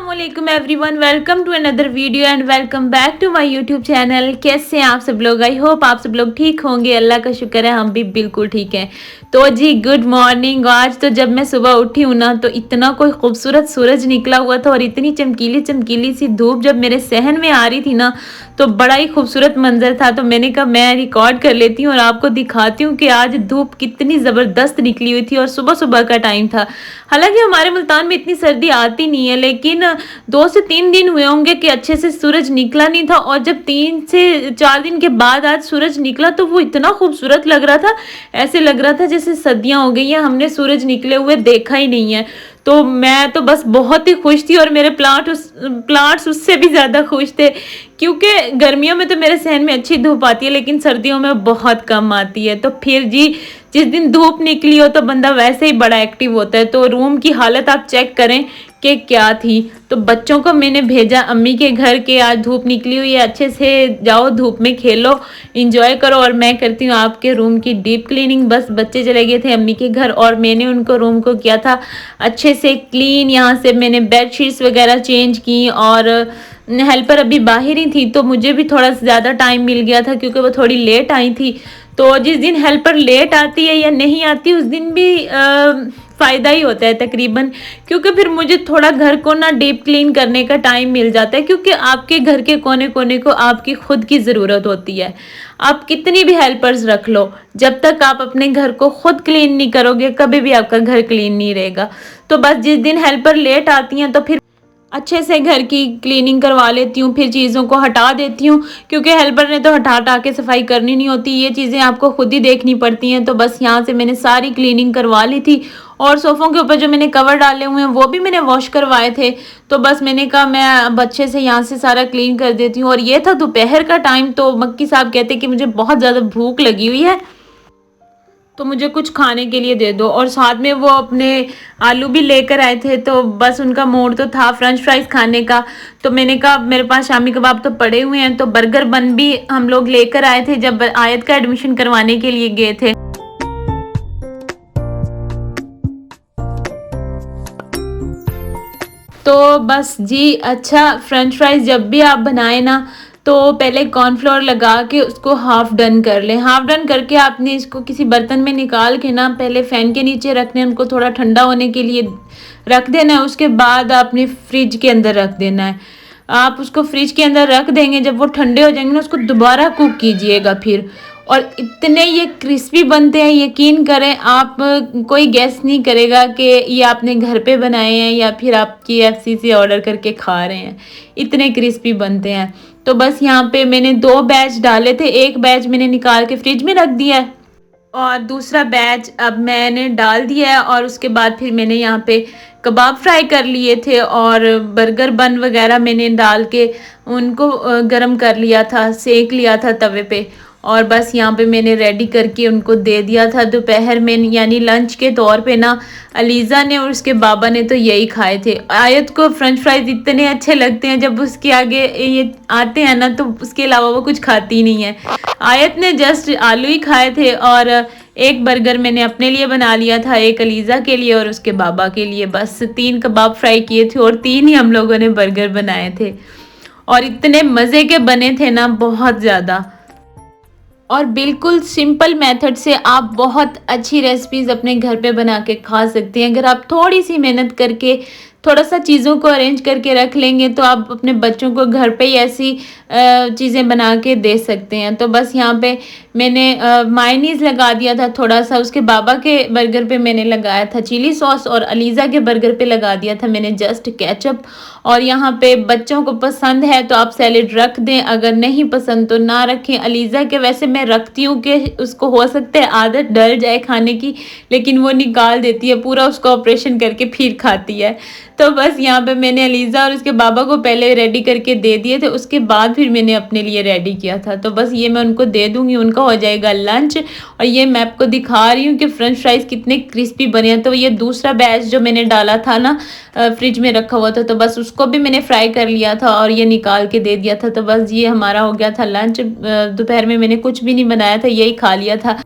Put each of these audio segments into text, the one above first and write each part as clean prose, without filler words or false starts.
अस्सलामुअलैकुम everyone, welcome to another video and welcome back to my YouTube channel. कैसे हैं आप सब लोग? आई होप आप सब लोग ठीक होंगे। अल्लाह का शुक्र है, हम भी बिल्कुल ठीक हैं। तो जी गुड मॉर्निंग। आज तो जब मैं सुबह उठी हूँ ना, तो इतना कोई खूबसूरत सूरज निकला हुआ था और इतनी चमकीली चमकीली सी धूप जब मेरे सहन में आ रही थी ना, तो बड़ा ही खूबसूरत मंजर था। तो मैंने कहा मैं रिकॉर्ड कर लेती हूँ और आपको दिखाती हूँ कि आज धूप कितनी ज़बरदस्त निकली हुई थी और सुबह सुबह का टाइम था। हालांकि हमारे मुल्तान में इतनी सर्दी आती नहीं है, लेकिन 2 से 3 दिन हुए होंगे कि अच्छे से सूरज निकला नहीं था। और जब 3 से 4 दिन के बाद आज सूरज निकला तो वो इतना खूबसूरत लग रहा था, ऐसे लग रहा था जैसे सर्दियां हो गई हैं, हमने सूरज निकले हुए देखा ही नहीं है। तो मैं तो बस बहुत ही खुश थी और मेरे प्लांट्स उससे भी ज़्यादा खुश थे, क्योंकि गर्मियों में तो मेरे सहन में अच्छी धूप आती है लेकिन सर्दियों में बहुत कम आती है। तो फिर जी जिस दिन धूप निकली हो तो बंदा वैसे ही बड़ा एक्टिव होता है। तो रूम की हालत आप चेक करें कि क्या थी। तो बच्चों को मैंने भेजा अम्मी के घर के, आज धूप निकली हुई है, अच्छे से जाओ धूप में खेलो, इंजॉय करो। और मैं करती हूँ आपके रूम की डीप क्लीनिंग। बस बच्चे चले गए थे अम्मी के घर और मैंने उनको रूम को किया था अच्छे से क्लीन। यहाँ से मैंने बेडशीट्स वगैरह चेंज की और हेल्पर अभी बाहर ही थी, तो मुझे भी थोड़ा ज़्यादा टाइम मिल गया था क्योंकि वो थोड़ी लेट आई थी। तो जिस दिन हेल्पर लेट आती है या नहीं आती उस दिन भी फ़ायदा ही होता है तकरीबन, क्योंकि फिर मुझे थोड़ा घर को ना डीप क्लीन करने का टाइम मिल जाता है। क्योंकि आपके घर के कोने कोने को आपकी खुद की ज़रूरत होती है। आप कितनी भी हेल्पर्स रख लो, जब तक आप अपने घर को खुद क्लीन नहीं करोगे कभी भी आपका घर क्लीन नहीं रहेगा। तो बस जिस दिन हेल्पर लेट आती हैं तो फिर अच्छे से घर की क्लीनिंग करवा लेती हूँ, फिर चीज़ों को हटा देती हूँ, क्योंकि हेल्पर ने तो हटा हटा के सफाई करनी नहीं होती, ये चीज़ें आपको खुद ही देखनी पड़ती हैं। तो बस यहाँ से मैंने सारी क्लीनिंग करवा ली थी और सोफ़ों के ऊपर जो मैंने कवर डाले हुए हैं वो भी मैंने वॉश करवाए थे। तो बस मैंने कहा मैं अब अच्छे से यहाँ से सारा क्लीन कर देती हूँ। और ये था दोपहर का टाइम, तो मक्की साहब कहते कि मुझे बहुत ज़्यादा भूख लगी हुई है तो मुझे कुछ खाने के लिए दे दो। और साथ में वो अपने आलू भी लेकर आए थे, तो बस उनका मूड तो था फ्रेंच फ्राइज खाने का। तो मैंने कहा मेरे पास शामी कबाब तो पड़े हुए हैं, तो बर्गर बन भी हम लोग लेकर आए थे जब आयत का एडमिशन करवाने के लिए गए थे। तो बस जी अच्छा, फ्रेंच फ्राइज जब भी आप बनाए ना, तो पहले कॉर्नफ्लोर लगा के उसको हाफ डन कर लें। हाफ डन करके आपने इसको किसी बर्तन में निकाल के ना पहले फैन के नीचे रखने, उनको थोड़ा ठंडा होने के लिए रख देना है। उसके बाद आपने फ्रिज के अंदर रख देना है। आप उसको फ्रिज के अंदर रख देंगे, जब वो ठंडे हो जाएंगे ना उसको दोबारा कुक कीजिएगा फिर। और इतने ये क्रिस्पी बनते हैं, यकीन करें आप, कोई गेस नहीं करेगा कि ये आपने घर पे बनाए हैं या फिर आप KFC से ऑर्डर करके खा रहे हैं। इतने क्रिस्पी बनते हैं। तो बस यहाँ पे मैंने 2 बैच डाले थे, एक बैच मैंने निकाल के फ्रिज में रख दिया है और दूसरा बैच अब मैंने डाल दिया है। और उसके बाद फिर मैंने यहाँ पे कबाब फ्राई कर लिए थे और बर्गर बन वगैरह मैंने डाल के उनको गरम कर लिया था, सेक लिया था तवे पे। और बस यहाँ पे मैंने रेडी करके उनको दे दिया था दोपहर में, यानी लंच के तौर पे ना। अलीज़ा ने और उसके बाबा ने तो यही खाए थे। आयत को फ्रेंच फ्राइज इतने अच्छे लगते हैं, जब उसके आगे ये आते हैं ना तो उसके अलावा वो कुछ खाती नहीं है। आयत ने जस्ट आलू ही खाए थे और एक बर्गर मैंने अपने लिए बना लिया था, एक अलीज़ा के लिए और उसके बाबा के लिए। बस 3 कबाब फ्राई किए थे और 3 ही हम लोगों ने बर्गर बनाए थे और इतने मज़े के बने थे ना, बहुत ज़्यादा। और बिल्कुल सिंपल मेथड से आप बहुत अच्छी रेसिपीज़ अपने घर पे बना के खा सकते हैं। अगर आप थोड़ी सी मेहनत करके थोड़ा सा चीज़ों को अरेंज करके रख लेंगे तो आप अपने बच्चों को घर पे ही ऐसी चीज़ें बना के दे सकते हैं। तो बस यहाँ पे मैंने मायनीज़ लगा दिया था थोड़ा सा, उसके बाबा के बर्गर पे मैंने लगाया था चिली सॉस और अलीज़ा के बर्गर पे लगा दिया था मैंने जस्ट केचप। और यहाँ पे बच्चों को पसंद है तो आप सैलेड रख दें, अगर नहीं पसंद तो ना रखें। अलीज़ा के वैसे मैं रखती हूँ कि उसको हो सकता है आदत डल जाए खाने की, लेकिन वो निकाल देती है पूरा, उसको ऑपरेशन करके फिर खाती है। तो बस यहाँ पे मैंने अलीज़ा और उसके बाबा को पहले रेडी करके दे दिए थे, उसके बाद फिर मैंने अपने लिए रेडी किया था। तो बस ये मैं उनको दे दूँगी, उनका हो जाएगा लंच। और ये मैं आपको दिखा रही हूँ कि फ्रेंच फ्राइज़ कितने क्रिस्पी बने हैं। तो ये दूसरा बैच जो मैंने डाला था ना, फ्रिज में रखा हुआ था, तो बस उसको भी मैंने फ्राई कर लिया था और ये निकाल के दे दिया था। तो बस ये हमारा हो गया था लंच। दोपहर में मैंने कुछ भी नहीं बनाया था, यही खा लिया था।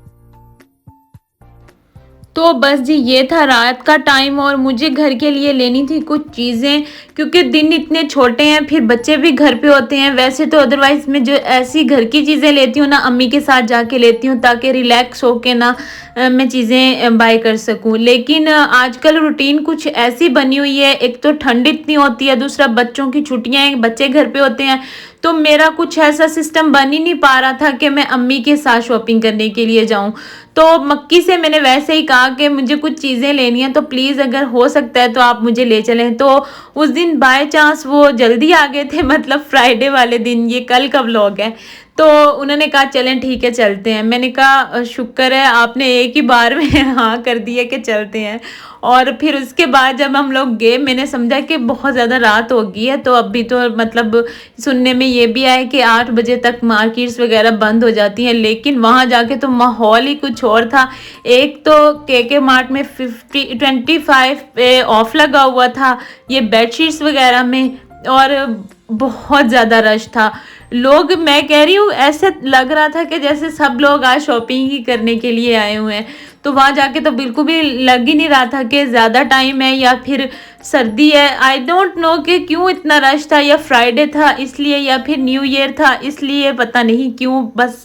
तो बस जी ये था रात का टाइम और मुझे घर के लिए लेनी थी कुछ चीज़ें, क्योंकि दिन इतने छोटे हैं, फिर बच्चे भी घर पे होते हैं। वैसे तो अदरवाइज़ मैं जो ऐसी घर की चीज़ें लेती हूँ ना, अम्मी के साथ जाके लेती हूँ ताकि रिलैक्स होके ना मैं चीज़ें बाय कर सकूँ। लेकिन आजकल रूटीन कुछ ऐसी बनी हुई है, एक तो ठंड इतनी होती है, दूसरा बच्चों की छुट्टियाँ हैं, बच्चे घर पे होते हैं, तो मेरा कुछ ऐसा सिस्टम बन ही नहीं पा रहा था कि मैं अम्मी के साथ शॉपिंग करने के लिए जाऊँ। तो मक्की से मैंने वैसे ही कहा कि मुझे कुछ चीज़ें लेनी है, तो प्लीज़ अगर हो सकता है तो आप मुझे ले चलें। तो उस दिन बाय चांस वो जल्दी आ गए थे, मतलब फ्राइडे वाले दिन, ये कल का व्लॉग है। तो उन्होंने कहा चलें ठीक है चलते हैं। मैंने कहा शुक्र है आपने एक ही बार में हाँ कर दिया कि चलते हैं। और फिर उसके बाद जब हम लोग गए, मैंने समझा कि बहुत ज़्यादा रात हो गई है, तो अभी तो मतलब सुनने में ये भी आया कि 8 बजे तक मार्केट्स वगैरह बंद हो जाती हैं। लेकिन वहाँ जाके तो माहौल ही कुछ और था। एक तो के मार्ट में 25 पे ऑफ लगा हुआ था, ये बेडशीट्स वगैरह में, और बहुत ज़्यादा रश था। लोग, मैं कह रही हूँ, ऐसे लग रहा था कि जैसे सब लोग आज शॉपिंग ही करने के लिए आए हुए हैं। तो वहाँ जाके तो बिल्कुल भी लग ही नहीं रहा था कि ज़्यादा टाइम है या फिर सर्दी है। आई डोंट नो कि क्यों इतना रश था, या फ्राइडे था इसलिए या फिर न्यू ईयर था इसलिए, पता नहीं क्यों, बस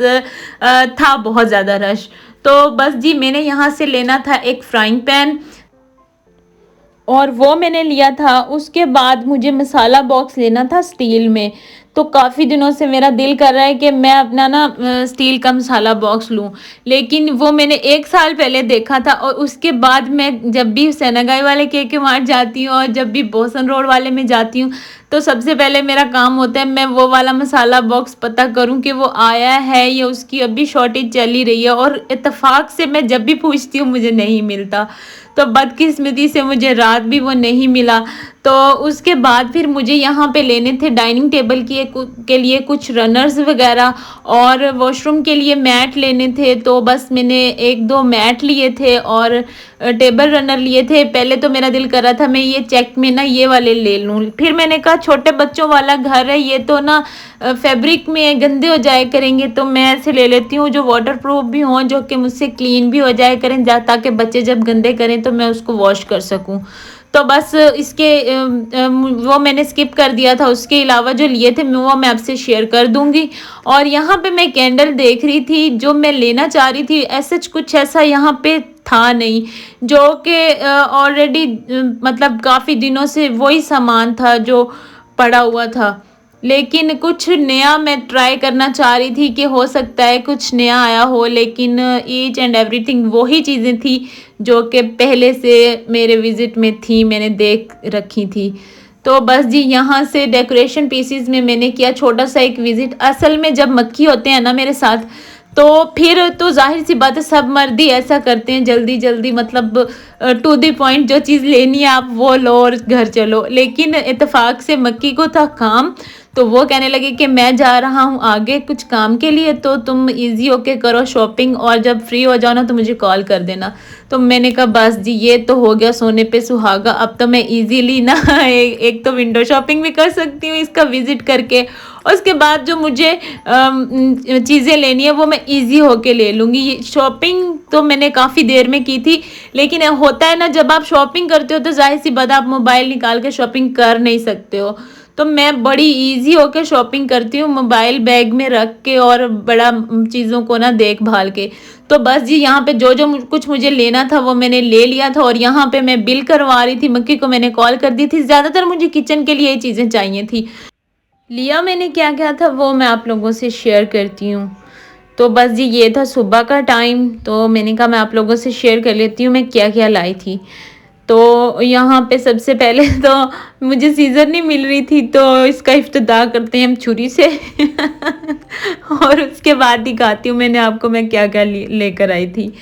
था बहुत ज़्यादा रश। तो बस जी मैंने यहाँ से लेना था एक फ्राइंग पैन, और वो मैंने लिया था। उसके बाद मुझे मसाला बॉक्स लेना था स्टील में। तो काफ़ी दिनों से मेरा दिल कर रहा है कि मैं अपना ना स्टील का मसाला बॉक्स लूं, लेकिन वो मैंने 1 साल पहले देखा था। और उसके बाद मैं जब भी सेनागाई वाले के मार्ट जाती हूँ और जब भी बोसन रोड वाले में जाती हूँ, तो सबसे पहले मेरा काम होता है मैं वो वाला मसाला बॉक्स पता करूं कि वो आया है या उसकी अभी शॉर्टेज चल ही रही है। और इत्तेफाक से मैं जब भी पूछती हूँ मुझे नहीं मिलता, तो बदकिस्मती से मुझे रात भी वो नहीं मिला। तो उसके बाद फिर मुझे यहाँ पे लेने थे डाइनिंग टेबल के लिए कुछ रनर्स वगैरह, और वॉशरूम के लिए मैट लेने थे। तो बस मैंने 1-2 मैट लिए थे और टेबल रनर लिए थे। पहले तो मेरा दिल कर रहा था मैं ये चेक में ना ये वाले ले लूँ, फिर मैंने कहा छोटे बच्चों वाला घर है, ये तो ना फैब्रिक में गंदे हो जाए करेंगे, तो मैं ऐसे ले लेती हूँ जो वाटर प्रूफ भी हों, जो कि मुझसे क्लीन भी हो जाए करें, ताकि बच्चे जब गंदे करें तो मैं उसको वॉश कर सकूँ। तो बस इसके वो मैंने स्किप कर दिया था। उसके अलावा जो लिए थे वो मैं आपसे शेयर कर दूंगी। और यहाँ पे मैं कैंडल देख रही थी, जो मैं लेना चाह रही थी ऐसा कुछ ऐसा यहाँ पे था नहीं, जो कि ऑलरेडी मतलब काफ़ी दिनों से वही सामान था जो पड़ा हुआ था। लेकिन कुछ नया मैं ट्राई करना चाह रही थी कि हो सकता है कुछ नया आया हो, लेकिन ईच एंड एवरीथिंग वही चीज़ें थी जो कि पहले से मेरे विज़िट में थी, मैंने देख रखी थी। तो बस जी यहाँ से डेकोरेशन पीसीज में मैंने किया छोटा सा एक विज़िट। असल में जब मक्खी होते हैं ना मेरे साथ, तो फिर तो जाहिर सी बात है सब मर्द ही ऐसा करते हैं, जल्दी जल्दी मतलब टू द पॉइंट, जो चीज़ लेनी है आप वो लो और घर चलो। लेकिन इत्तेफाक से मक्की को था काम, तो वो कहने लगे कि मैं जा रहा हूँ आगे कुछ काम के लिए, तो तुम इजी होके करो शॉपिंग, और जब फ्री हो जाओ ना तो मुझे कॉल कर देना। तो मैंने कहा बस जी ये तो हो गया सोने पे सुहागा, अब तो मैं इजीली ना एक तो विंडो शॉपिंग भी कर सकती हूँ इसका विजिट करके, और उसके बाद जो मुझे चीज़ें लेनी है वो मैं इजी होके ले लूँगी। ये शॉपिंग तो मैंने काफ़ी देर में की थी, लेकिन होता है ना जब आप शॉपिंग करते हो तो जाहिर सी बात आप मोबाइल निकाल के शॉपिंग कर नहीं सकते हो। तो मैं बड़ी इजी होकर शॉपिंग करती हूँ, मोबाइल बैग में रख के और बड़ा चीज़ों को ना देखभाल के। तो बस जी यहाँ पे जो जो कुछ मुझे लेना था वो मैंने ले लिया था, और यहाँ पे मैं बिल करवा रही थी। मक्की को मैंने कॉल कर दी थी, ज़्यादातर मुझे किचन के लिए ये चीज़ें चाहिए थी। लिया मैंने क्या क्या था वो मैं आप लोगों से शेयर करती हूँ। तो बस जी ये था सुबह का टाइम, तो मैंने कहा मैं आप लोगों से शेयर कर लेती हूँ मैं क्या क्या लाई थी। तो यहाँ पे सबसे पहले तो मुझे सीज़र नहीं मिल रही थी, तो इसका इफ्तिताह करते हैं हम छुरी से और उसके बाद दिखाती हूँ मैंने आपको मैं क्या क्या लेकर आई थी।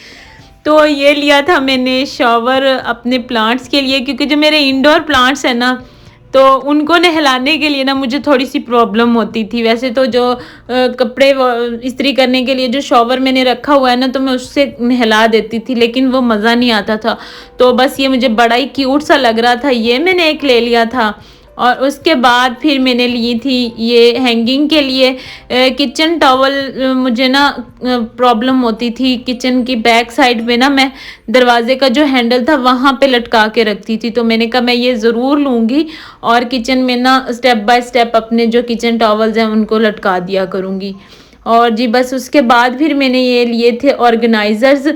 तो ये लिया था मैंने शॉवर अपने प्लांट्स के लिए, क्योंकि जो मेरे इंडोर प्लांट्स हैं ना, तो उनको नहलाने के लिए ना मुझे थोड़ी सी प्रॉब्लम होती थी। वैसे तो जो कपड़े इस्त्री करने के लिए जो शॉवर मैंने रखा हुआ है ना, तो मैं उससे नहला देती थी, लेकिन वो मज़ा नहीं आता था। तो बस ये मुझे बड़ा ही क्यूट सा लग रहा था, ये मैंने एक ले लिया था। और उसके बाद फिर मैंने ली थी ये हैंगिंग के लिए किचन टॉवल। मुझे ना प्रॉब्लम होती थी किचन की बैक साइड पे ना, मैं दरवाजे का जो हैंडल था वहाँ पे लटका के रखती थी, तो मैंने कहा मैं ये ज़रूर लूँगी और किचन में ना स्टेप बाय स्टेप अपने जो किचन टॉवल्स हैं उनको लटका दिया करूँगी। और जी बस उसके बाद फिर मैंने ये लिए थे ऑर्गेनाइज़र्स।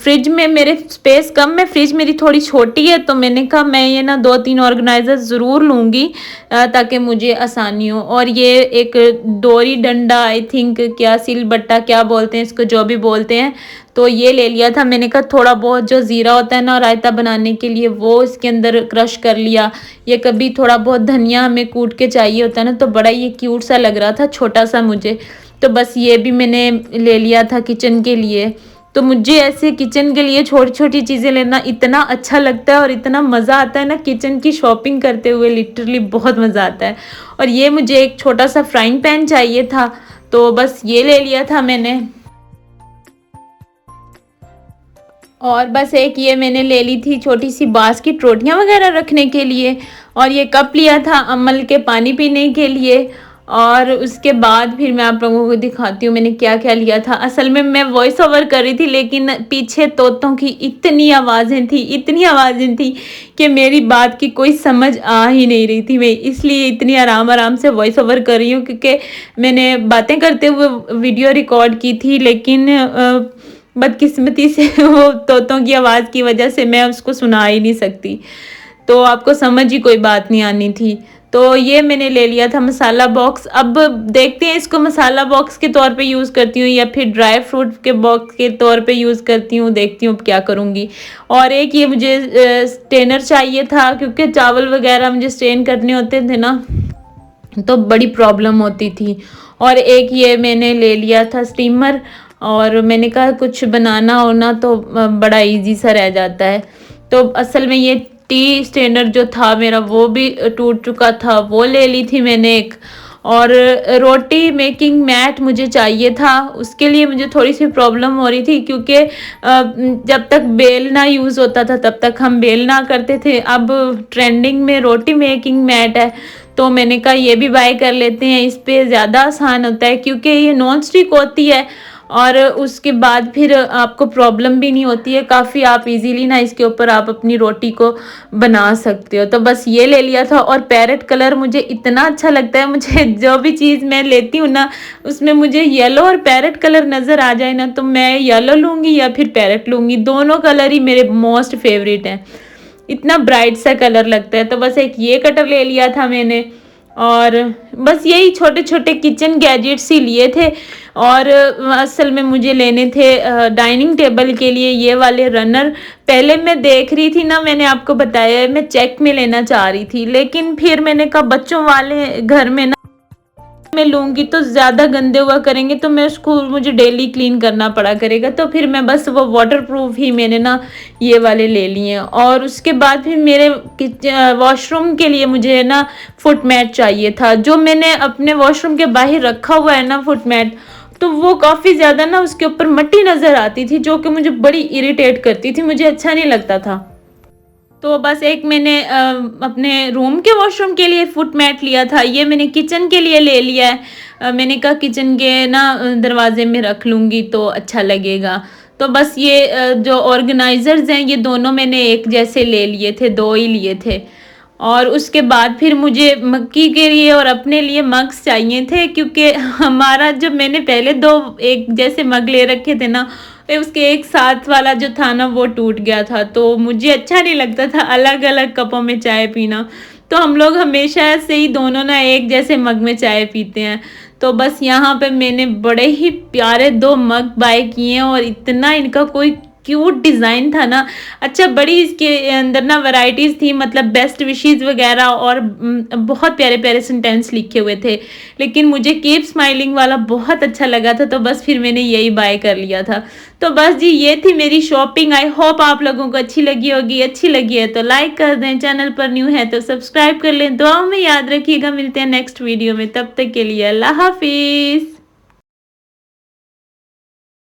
फ्रिज में मेरे स्पेस कम है, फ्रिज मेरी थोड़ी छोटी है, तो मैंने कहा मैं ये ना 2-3 ऑर्गेनाइज़र्स ज़रूर लूँगी ताकि मुझे आसानी हो। और ये एक डोरी डंडा, आई थिंक क्या सिलबट्टा क्या बोलते हैं इसको, जो भी बोलते हैं, तो ये ले लिया था। मैंने कहा थोड़ा बहुत जो ज़ीरा होता है ना रायता बनाने के लिए वो इसके अंदर क्रश कर लिया। ये कभी थोड़ा बहुत धनिया हमें कूट के चाहिए होता है ना, तो बड़ा ये क्यूट सा लग रहा था छोटा सा मुझे, तो बस ये भी मैंने ले लिया था किचन के लिए। तो मुझे ऐसे किचन के लिए छोटी छोटी चीज़ें लेना इतना अच्छा लगता है और इतना मज़ा आता है ना किचन की शॉपिंग करते हुए, लिटरली बहुत मज़ा आता है। और ये मुझे एक छोटा सा फ्राइंग पैन चाहिए था, तो बस ये ले लिया था मैंने। और बस एक ये मैंने ले ली थी छोटी सी बास्केट रोटियां वगैरह रखने के लिए। और ये कप लिया था अमल के पानी पीने के लिए। और उसके बाद फिर मैं आप लोगों को दिखाती हूँ मैंने क्या क्या लिया था। असल में मैं वॉइस ओवर कर रही थी लेकिन पीछे तोतों की इतनी आवाज़ें थी कि मेरी बात की कोई समझ आ ही नहीं रही थी। मैं इसलिए इतनी आराम आराम से वॉइस ओवर कर रही हूँ क्योंकि मैंने बातें करते हुए वीडियो रिकॉर्ड की थी, लेकिन बदकिस्मती से वो तोतों की आवाज़ की वजह से मैं उसको सुना ही नहीं सकती, तो आपको समझ ही कोई बात नहीं आनी थी। तो ये मैंने ले लिया था मसाला बॉक्स। अब देखते हैं इसको मसाला बॉक्स के तौर पे यूज़ करती हूँ या फिर ड्राई फ्रूट के बॉक्स के तौर पे यूज़ करती हूँ, देखती हूँ अब क्या करूँगी। और एक ये मुझे स्टेनर चाहिए था क्योंकि चावल वगैरह मुझे स्टेन करने होते थे ना, तो बड़ी प्रॉब्लम होती थी। और एक ये मैंने ले लिया था स्टीमर, और मैंने कहा कुछ बनाना हो ना तो बड़ा इजी सा रह जाता है। तो असल में ये टी स्टैंडर जो था मेरा वो भी टूट चुका था, वो ले ली थी मैंने एक। और रोटी मेकिंग मैट मुझे चाहिए था, उसके लिए मुझे थोड़ी सी प्रॉब्लम हो रही थी क्योंकि जब तक बेलना यूज़ होता था तब तक हम बेलना करते थे। अब ट्रेंडिंग में रोटी मेकिंग मैट है, तो मैंने कहा ये भी बाय कर लेते हैं, इस पे ज़्यादा आसान होता है क्योंकि ये नॉन स्टिक होती है और उसके बाद फिर आपको प्रॉब्लम भी नहीं होती है, काफ़ी आप इजीली ना इसके ऊपर आप अपनी रोटी को बना सकते हो। तो बस ये ले लिया था। और पैरेट कलर मुझे इतना अच्छा लगता है, मुझे जो भी चीज़ मैं लेती हूँ ना उसमें मुझे येलो और पैरेट कलर नज़र आ जाए ना तो मैं येलो लूँगी या फिर पैरेट लूँगी, दोनों कलर ही मेरे मोस्ट फेवरेट हैं, इतना ब्राइट सा कलर लगता है। तो बस एक ये कटर ले लिया था मैंने। और बस यही छोटे छोटे किचन गैजेट्स ही लिए थे। और असल में मुझे लेने थे डाइनिंग टेबल के लिए ये वाले रनर। पहले मैं देख रही थी ना, मैंने आपको बताया मैं चेक में लेना चाह रही थी, लेकिन फिर मैंने कहा बच्चों वाले घर में ना मैं लूँगी तो ज़्यादा गंदे हुआ करेंगे, तो मैं उसको मुझे डेली क्लीन करना पड़ा करेगा, तो फिर मैं बस वो वाटरप्रूफ ही मैंने ना ये वाले ले लिए। और उसके बाद फिर मेरे वॉशरूम के लिए मुझे ना फुट मैट चाहिए था, जो मैंने अपने वॉशरूम के बाहर रखा हुआ है ना फुट मैट, तो वो काफ़ी ज़्यादा ना उसके ऊपर मिट्टी नज़र आती थी जो कि मुझे बड़ी इरिटेट करती थी, मुझे अच्छा नहीं लगता था। तो बस एक मैंने अपने रूम के वॉशरूम के लिए फुट मैट लिया था, ये मैंने किचन के लिए ले लिया है। मैंने कहा किचन के ना दरवाजे में रख लूँगी तो अच्छा लगेगा। तो बस ये जो ऑर्गेनाइज़र्स हैं ये दोनों मैंने एक जैसे ले लिए थे, दो ही लिए थे। और उसके बाद फिर मुझे मक्की के लिए और अपने लिए मग्स चाहिए थे क्योंकि हमारा जो मैंने पहले दो एक जैसे मग ले रखे थे ना, उसके एक साथ वाला जो था ना वो टूट गया था, तो मुझे अच्छा नहीं लगता था अलग अलग कपों में चाय पीना, तो हम लोग हमेशा से ही दोनों ना एक जैसे मग में चाय पीते हैं। तो बस यहाँ पे मैंने बड़े ही प्यारे दो मग बाय किए हैं और इतना इनका कोई क्यूट डिज़ाइन था ना। अच्छा, बड़ी इसके अंदर ना वैरायटीज़ थी, मतलब बेस्ट विशेस वगैरह और बहुत प्यारे प्यारे सेंटेंस लिखे हुए थे, लेकिन मुझे कीप स्माइलिंग वाला बहुत अच्छा लगा था, तो बस फिर मैंने यही बाय कर लिया था। तो बस जी ये थी मेरी शॉपिंग। आई होप आप लोगों को अच्छी लगी होगी, अच्छी लगी है तो लाइक कर दें, चैनल पर न्यू है तो सब्सक्राइब कर लें, दुआओं में याद रखिएगा। मिलते हैं नेक्स्ट वीडियो में, तब तक के लिए अल्लाह हाफिज़।